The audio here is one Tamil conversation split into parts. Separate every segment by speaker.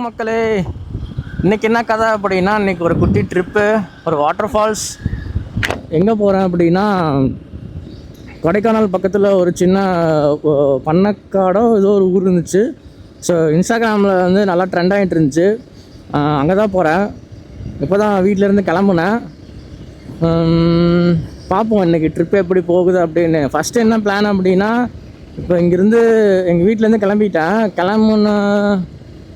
Speaker 1: மக்களே, இன்றைக்கி என்ன கதை அப்படின்னா, இன்றைக்கி ஒரு குட்டி ட்ரிப்பு, ஒரு வாட்டர் ஃபால்ஸ். எங்கே போகிறேன் அப்படின்னா, கொடைக்கானல் பக்கத்தில் ஒரு சின்ன பண்ணக்காடோ ஏதோ ஒரு ஊர் இருந்துச்சு. ஸோ இன்ஸ்டாகிராமில் வந்து நல்லா ட்ரெண்ட் ஆகிட்டு இருந்துச்சு. அங்கே தான் போகிறேன். இப்போ தான் வீட்டிலேருந்து கிளம்புனேன். பார்ப்போம் இன்றைக்கி ட்ரிப்பு எப்படி போகுது அப்படின்னு. ஃபஸ்ட்டு என்ன பிளான் அப்படின்னா, இப்போ இங்கேருந்து எங்கள் வீட்டிலேருந்து கிளம்புன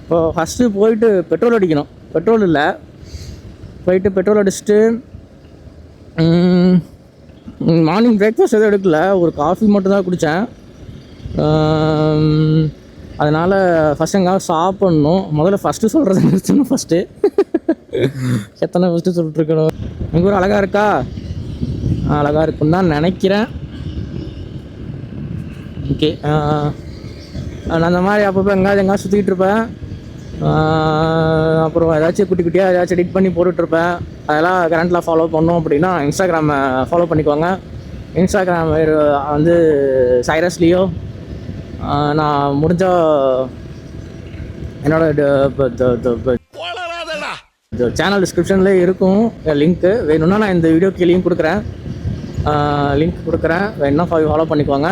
Speaker 1: இப்போ ஃபஸ்ட்டு போயிட்டு பெட்ரோல் அடிக்கணும். பெட்ரோல் இல்லை, போயிட்டு பெட்ரோல் அடிச்சுட்டு மார்னிங் பிரேக்ஃபாஸ்ட் எதுவும் எடுக்கல, ஒரு காஃபி மட்டும் தான் குடித்தேன். அதனால் ஃபஸ்ட்டு எங்கேயாவது சாப்பிட்ணும். முதல்ல ஃபஸ்ட்டு சொல்கிறது நிறுத்தணும். ஃபஸ்ட்டு எத்தனை ஃபஸ்ட்டு சொல்லிட்டுருக்கணும். எங்கள் ஊர் அழகாக இருக்கா? அழகாக இருக்குன்னு தான் நினைக்கிறேன். ஓகே, நான் அந்த மாதிரி அப்பப்போ எங்கேயாவது சுற்றிக்கிட்டு இருப்பேன். அப்புறம் ஏதாச்சும் குட்டி குட்டியாக ஏதாச்சும் எடிட் பண்ணி போட்டுட்ருப்பேன். அதெல்லாம் கரண்ட்டில் ஃபாலோ பண்ணோம் அப்படின்னா இன்ஸ்டாகிராமை ஃபாலோ பண்ணிக்குவாங்க. இன்ஸ்டாகிராம் வந்து சைரஸ்லியோ. நான் முடிஞ்சால் என்னோட சேனல் டிஸ்கிரிப்ஷன்லேயே இருக்கும் லிங்க்கு. வேணும்னா நான் இந்த வீடியோக்கு லிங்க் கொடுக்குறேன். வேணுன்னா ஃபாலோ பண்ணிக்குவாங்க.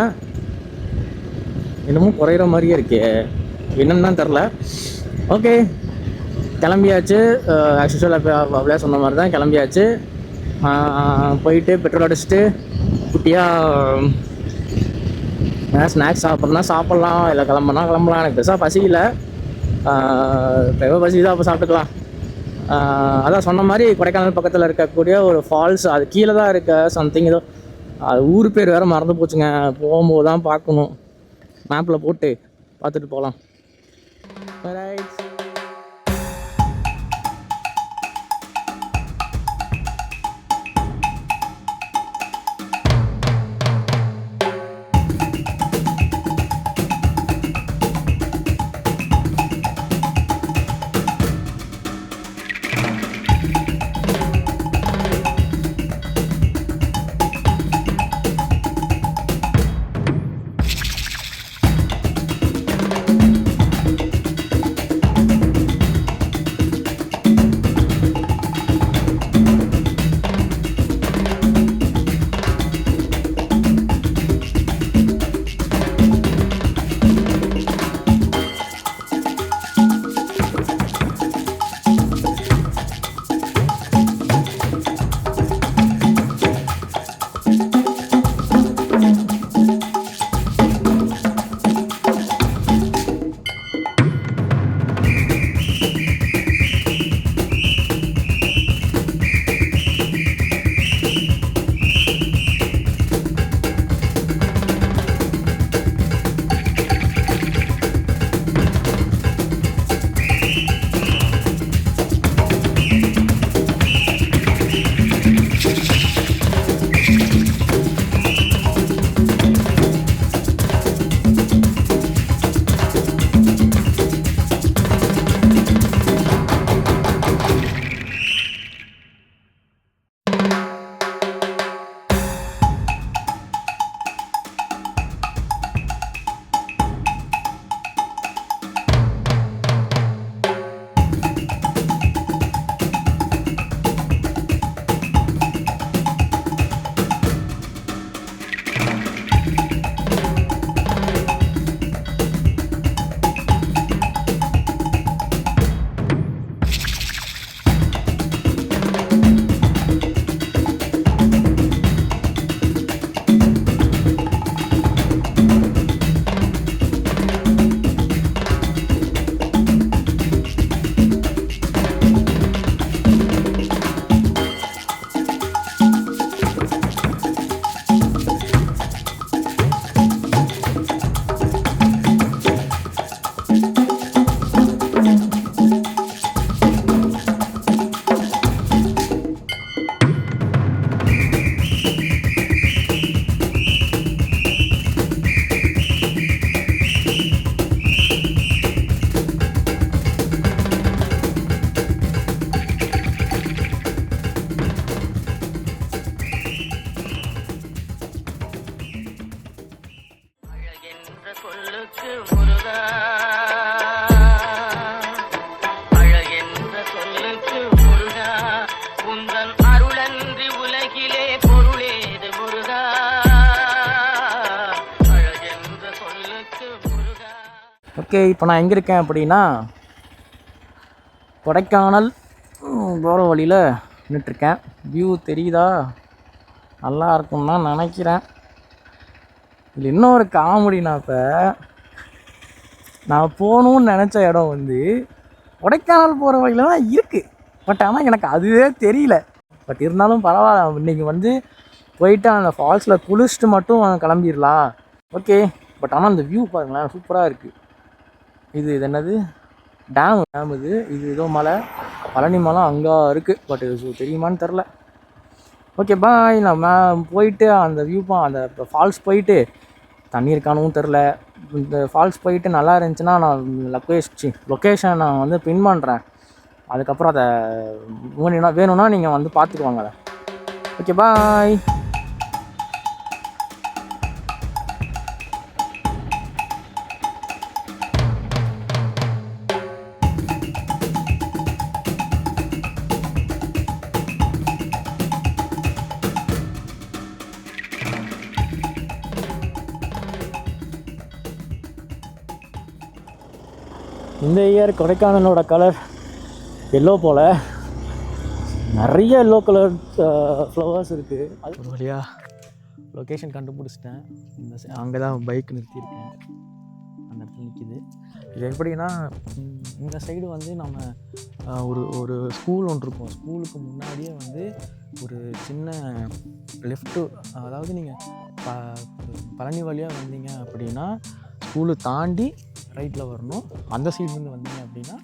Speaker 1: இன்னமும் குறையிற மாதிரியே இருக்கே, என்னன்னு தான் தெரில. ஓகே, கிளம்பியாச்சு. ஆக்சுவலாக அப்படியே சொன்ன மாதிரி தான் கிளம்பியாச்சு. போயிட்டு பெட்ரோல் அடிச்சுட்டு குட்டியாக ஸ்நாக்ஸ் சாப்பிட்லாம், இல்லை கிளம்பலாம். எனக்கு பெருசாக பசிக்கல, பசி தான் அப்போ சாப்பிட்டுக்கலாம். அதான் சொன்ன மாதிரி கொடைக்கானல் பக்கத்தில் இருக்கக்கூடிய ஒரு ஃபால்ஸ், அது கீழே தான் இருக்க சம்திங் ஏதோ, அது ஊர் பேர் வேறு மறந்து போச்சுங்க. போகும்போது தான் பார்க்கணும், மேப்பில் போட்டு பார்த்துட்டு போகலாம். ரைட். ஓகே, இப்போ நான் எங்கே இருக்கேன் அப்படின்னா கொடைக்கானல் போகிற வழியில் நின்றுட்டுருக்கேன். வியூ தெரியுதா? நல்லா இருக்கும்னு தான் நினைக்கிறேன். இதில் இன்னொரு காமெடினா, இப்போ நான் போகணுன்னு நினச்ச இடம் வந்து கொடைக்கானல் போகிற வழியில் தான் இருக்குது. பட் ஆனால் எனக்கு அதுவே தெரியல. பட் இருந்தாலும் பரவாயில்ல, இன்றைக்கி வந்து போயிட்டு அந்த ஃபால்ஸில் குளிச்சுட்டு மட்டும் கிளம்பிடலாம். ஓகே. பட் ஆனால் அந்த வியூ பாருங்களேன், சூப்பராக இருக்குது. இது என்னது டேம் இது ஏதோ மலை, பழனி மலை அங்கே இருக்குது. பட் இது தெரியுமான்னு தெரில. Okay bye. நம்ம போயிட்டு அந்த அந்த ஃபால்ஸ் போயிட்டு தண்ணி இருக்கானும் தெரில. இந்த ஃபால்ஸ் போயிட்டு நல்லா இருந்துச்சுன்னா நான் லொக்கேஷன் நான் வந்து பின் பண்ணுறேன். அதுக்கப்புறம் அதை வேணும்னா நீங்கள் வந்து பார்த்துக்குவாங்க அதை. Okay bye. இந்த இயர் கொடைக்கானலோட கலர் எல்லோ போல், நிறைய எல்லோ கலர் ஃப்ளவர்ஸ் இருக்குது. அது ஒரு வழியாக லொக்கேஷன் கண்டுபிடிச்சிட்டேன். அங்கே தான் பைக் நிறுத்தியிருக்கேன், அந்த இடத்துல நிற்கிது. இது எப்படின்னா, இந்த சைடு வந்து நம்ம ஒரு ஸ்கூல் ஒன்று இருக்கும். ஸ்கூலுக்கு முன்னாடியே வந்து ஒரு சின்ன லெஃப்ட்டு, அதாவது நீங்கள் பழனி வழியாக வந்தீங்க அப்படின்னா ஸ்கூலு தாண்டி ரைட்டில் வரணும். அந்த சைட்லேருந்து வந்தீங்க அப்படின்னா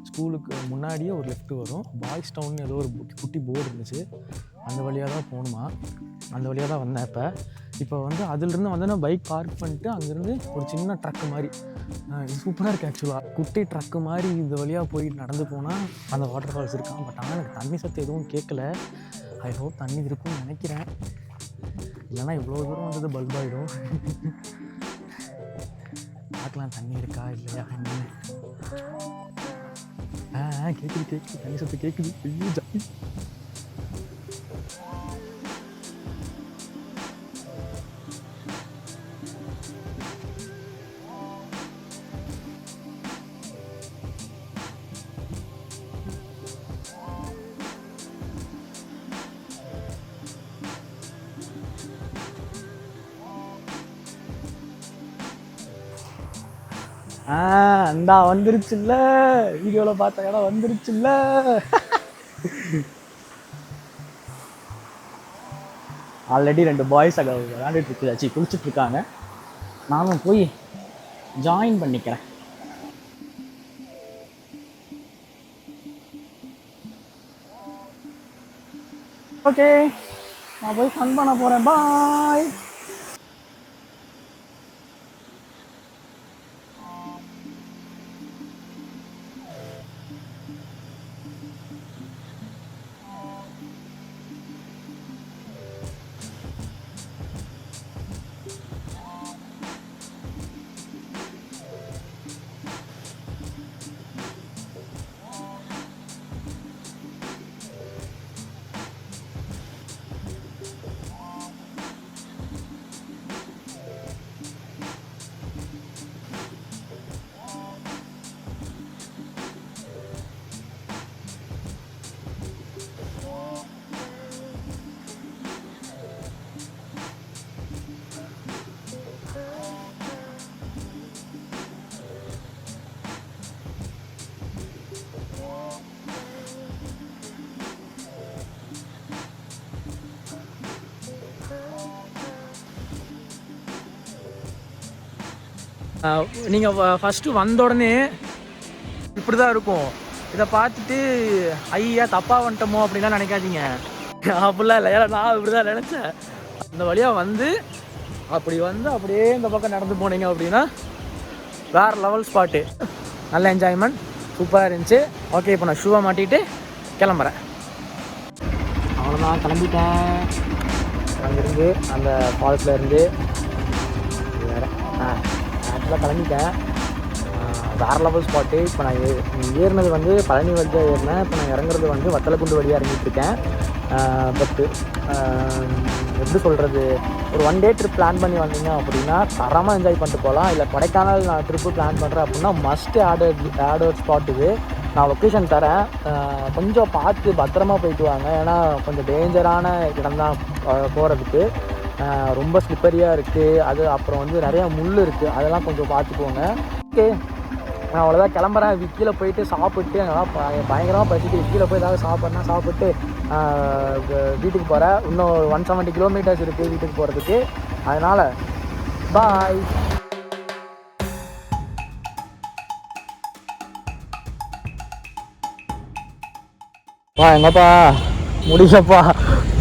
Speaker 1: ஸ்கூலுக்கு முன்னாடியே ஒரு லெஃப்ட்டு வரும். பாய்ஸ் டவுன் ஏதோ ஒரு குட்டி போர்டு இருந்துச்சு, அந்த வழியாக தான் போகணுமா. அந்த வழியாக தான் வந்தேன். இப்போ வந்து அதிலிருந்து வந்தேன்னா பைக் பார்க் பண்ணிட்டு அங்கேருந்து ஒரு சின்ன ட்ரக்கு மாதிரி, இது சூப்பராக இருக்குது ஆக்சுவலாக. குட்டி ட்ரக்கு மாதிரி இந்த வழியாக போயிட்டு நடந்து போனால் அந்த வாட்டர் ஃபால்ஸ் இருக்கான். பட் ஆனால் எனக்கு தண்ணி சத்து எதுவும் கேட்கல. ஐ ஹோப் தண்ணி இருக்கும்னு நினைக்கிறேன். இல்லைன்னா இவ்வளோ தூரம் வந்தது பல்பாயிடும். பார்க்கலாம் தண்ணி இருக்கா இல்லையா என்னன்னு. கேட்குது தண்ணி சத்து கேட்குது. ஐயோ ஜாலி. அந்தா வந்துருச்சுல்ல, வீடியோவில் பார்த்த இடம் வந்துருச்சுல்ல. ஆல்ரெடி 2 பாய்ஸ் அங்கே விளையாண்டுட்டு இருக்குதாச்சு, குளிச்சுட்டு இருக்காங்க. நானும் போய் ஜாயின் பண்ணிக்கிறேன். ஓகே, நான் போய் ஃபன் பண்ண போகிறேன். பாய். நீங்கள் ஃபஸ்ட்டு வந்த உடனே இப்படி தான் இருக்கும். இதை பார்த்துட்டு ஐயா தப்பாக வந்துட்டோமோ அப்படின்லாம் நினைக்காதீங்க. அப்படிலாம் இல்லை, ஏன்னா நான் இப்படி தான் நினச்சேன். இந்த வழியாக வந்து அப்படியே இந்த பக்கம் நடந்து போனீங்க அப்படின்னா வேறு லெவல் ஸ்பாட்டு. நல்ல என்ஜாய்மெண்ட், சூப்பராக இருந்துச்சு. ஓகே, இப்போ நான் ஷூவை மாட்டிகிட்டு கிளம்புறேன். அவ்வளோதான், கிளம்பிட்டேன். அங்கேருந்து அந்த ஃபால்ஸில் இருந்து வேறு ஆக்சுவலாக கிளம்பிட்டேன். வேறு லெவல் ஸ்பாட்டு. இப்போ நான் ஏறினது வந்து பழனி வழியாக ஏறினேன். இப்போ நான் இறங்குறது வந்து வத்தலக்குண்டு வழியாக இறங்கிட்டுருக்கேன். பட்டு எப்படி சொல்கிறது, ஒரு 1 டே ட்ரிப் பிளான் பண்ணி வந்தீங்க அப்படின்னா தரமாக என்ஜாய் பண்ணிட்டு போகலாம். இல்லை கொடைக்கானல் நான் ட்ரிப்பு பிளான் பண்ணுறேன் அப்படின்னா மஸ்ட் ஆட் ஸ்பாட் இது. நான் லொக்கேஷன் தரேன், கொஞ்சம் பார்த்து பத்திரமா போயிட்டு வாங்க. ஏன்னா கொஞ்சம் டேஞ்சரான இடம் தான் போகிறதுக்கு. ரொம்ப ஸ்லிப்பரியாக இருக்குது. அது அப்புறம் வந்து நிறையா முள் இருக்குது, அதெல்லாம் கொஞ்சம் பார்த்துக்கோங்க. ஓகே, நான் அவ்வளோதான் கிளம்புறேன். கீழே போயிட்டு சாப்பிட்டு நல்லா பயங்கரமாக பசிக்கு. கீழே போய் ஏதாவது சாப்பிட்டு வீட்டுக்கு போகிறேன். இன்னும் 170 கிலோமீட்டர்ஸ் இருக்குது வீட்டுக்கு போகிறதுக்கு. அதனால் பாய். எங்கப்பா முடியலப்பா.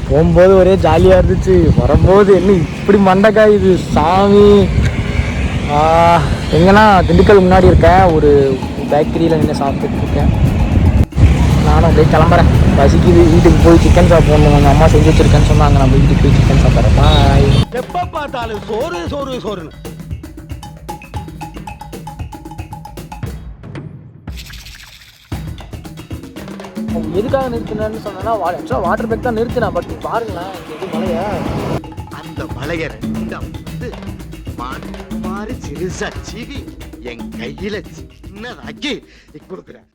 Speaker 1: போகும்போது ஒரே ஜாலியாக இருந்துச்சு, வரும்போது என்ன இப்படி மண்டைக்காய் இது சாமி. எங்கன்னா திண்டுக்கல் முன்னாடி இருக்கேன், ஒரு பேக்கரியில் நின்று சாப்பிட்டுட்டு இருக்கேன். நானும் அப்படியே கிளம்புறேன், பசிக்குது. வீட்டுக்கு போய் சிக்கன் சாப்பிடணும், எங்கள் அம்மா செஞ்சு வச்சுருக்கேன்னு சொன்னாங்க. நம்ம வீட்டுக்கு போய் சிக்கன் சாப்பிட்றேன். பாய்.
Speaker 2: எப்போ பார்த்தாலும் சோறு சோறு சோறுன்னு.
Speaker 1: எதுக்காக நிறுத்தினேன்னு சொன்னா, ஆக்சுவலாக வாட்டர் பேக் தான் நிறுத்தினேன். பட் பாருங்களேன் இது மலையை,
Speaker 2: அந்த மலையை மாதிரி சிறுசா சீவி என் கையில சின்னதாக்கி கொடுக்குறேன்.